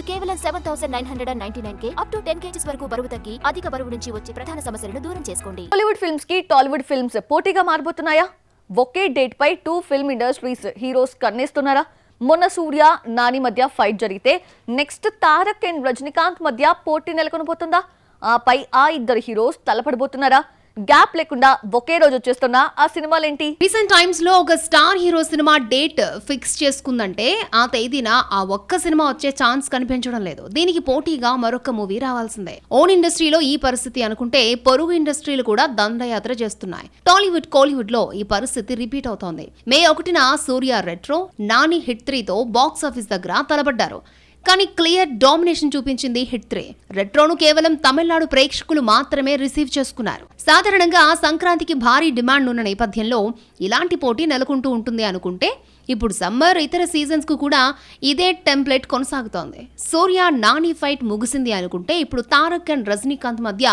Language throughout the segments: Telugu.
కేవలం 7,999K అప్ టు 10 kgs వరకు బరువు తగ్గి అధిక బరువు నుంచి వచ్చే ప్రధాన సమస్యలను దూరం చేసుకోండి. బాలీవుడ్ ఫిల్మ్స్ కి టాలీవుడ్ ఫిల్మ్స్ పోటీగా మారబోతున్నాయా? ఒకే డేట్ పై 2 ఫిల్మ్ ఇండస్ట్రీస్ హీరోస్ కన్నేస్తున్నారా? మొన్న సూర్య నాని మధ్య ఫైట్ జరిగితే నెక్స్ట్ తారక్ అండ్ రజనీకాంత్ మధ్య పోటీ నెలకొనబోతుందా? ఆపై ఆ ఇద్దరు హీరోస్ తలపడబోతున్నారా? గ్యాప్ లేకుండా ఒకే రోజు వచ్చేస్తున్నా ఆ సినిమాలేంటి? రీసెంట్ టైమ్స్ లో ఒక star hero cinema date fix చేసుకుందంటే ఆ తేదీన ఆ ఒక్క సినిమా వచ్చే ఛాన్స్ కనిపించడం లేదు. దీనికి పోటీగా మరొక మూవీ రావాల్సిందే. ఓన్ ఇండస్ట్రీలో ఈ పరిస్థితి అనుకుంటే పొరుగు ఇండస్ట్రీలు కూడా దండయాత్ర చేస్తున్నాయి. టాలీవుడ్ కోలీవుడ్ లో ఈ పరిస్థితి రిపీట్ అవుతోంది. మే 1న సూర్య రెట్రో, నాని హిట్ 3తో బాక్స్ ఆఫీస్ దగ్గర తలపడ్డారు. కానీ క్లియర్ డామినేషన్ చూపించింది హిట్ 3. రెట్రోను కేవలం తమిళనాడు ప్రేక్షకులు మాత్రమే రిసీవ్ చేసుకున్నారు. సాధారణంగా సంక్రాంతికి భారీ డిమాండ్ ఉన్న నేపథ్యంలో ఇలాంటి పోటీ నెలకొంటూ ఉంటుంది అనుకుంటే ఇప్పుడు సమ్మర్ ఇతర సీజన్స్ కు కూడా ఇదే టెంప్లెట్ కొనసాగుతోంది. సూర్య నాని ఫైట్ ముగిసింది అనుకుంటే ఇప్పుడు తారక్ అండ్ రజనీకాంత్ మధ్య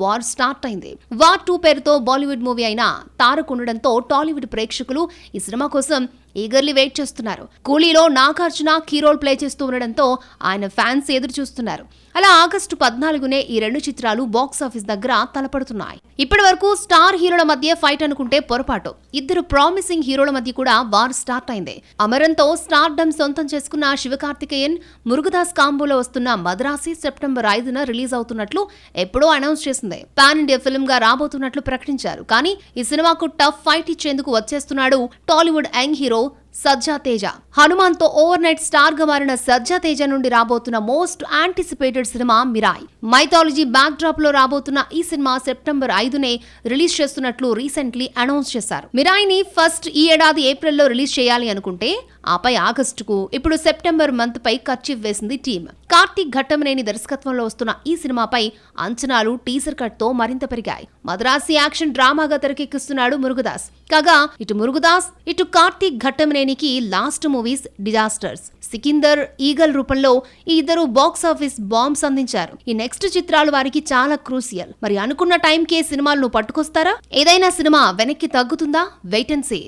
వార్ స్టార్ట్ అయింది. వార్ 2 పేరుతో బాలీవుడ్ మూవీ అయిన తారక్ ఉండడంతో టాలీవుడ్ ప్రేక్షకులు ఈ సినిమా కోసం ఈగర్లీ వెయిట్ చేస్తున్నారు. కూలీలో నాగార్జున కీ రోల్ ప్లే చేస్తూ ఉండడంతో ఆయన ఫ్యాన్స్ ఎదురు చూస్తున్నారు. అలా ఆగస్టు 14నే ఈ 2 చిత్రాలు బాక్స్ ఆఫీస్ దగ్గర తలపడుతున్నాయి. ఇప్పటి వరకు స్టార్ హీరోల మధ్య ఫైట్ అనుకుంటే పొరపాటు. ఇద్దరు ప్రామిసింగ్ హీరోల మధ్య కూడా వార్ స్టార్ట్ అయింది. అమరంతో స్టార్డమ్ సొంతం చేసుకున్న శివకార్తికేయన్, మురుగదాస్ కాంబోలో వస్తున్న మద్రాసి సెప్టెంబర్ 5న రిలీజ్ అవుతున్నట్లు ఎప్పుడో అనౌన్స్ చేసింది. పాన్ ఇండియా ఫిల్మ్ గా రాబోతున్నట్లు ప్రకటించారు. కానీ ఈ సినిమాకు టఫ్ ఫైట్ ఇచ్చేందుకు వచ్చేస్తున్నాడు టాలీవుడ్ యంగ్ హీరో సజ్జా తేజ. హనుమాన్ తో ఓవర్ నైట్ స్టార్ గా మారిన సజ్జా తేజ నుండి రాబోతున్న most anticipated cinema Mirai. Mythology back drop లో రాబోతున్న ఈ సినిమా సెప్టెంబర్ 5నే రిలీజ్ చేస్తున్నట్లు రీసెంట్లీ అనౌన్స్ చేశారు. మిరాయ్ ని ఫస్ట్ ఈ ఏడాది ఏప్రిల్లో రిలీజ్ చేయాలి అనుకుంటే ఆపై ఆగస్టుకు, ఇప్పుడు సెప్టెంబర్ మంత్ పై కర్చీఫ్ వేసింది టీమ్. కార్తీక్ ఘట్టమనేని దర్శకత్వంలో వస్తున్న ఈ సినిమాపై అంచనాలు టీజర్ కట్ తో మరింత పెరిగాయి. మద్రాసి యాక్షన్ డ్రామాగా తెరకెక్కిస్తున్నాడు మురుగదాస్. కాగా ఇటు మురుగదాస్ ఇటు కార్తీక్ ఘట్టమనేనికి last movies disasters. Sikandar, Eagle రూపంలో ఈ ఇద్దరు బాక్స్ ఆఫీస్ బాంబ్స్ అందించారు. ఈ నెక్స్ట్ చిత్రాలు వారికి చాలా క్రూసియల్. మరి అనుకున్న టైంకే సినిమాలను పట్టుకొస్తారా? ఏదైనా సినిమా వెనక్కి తగ్గుతుందా? Wait and see.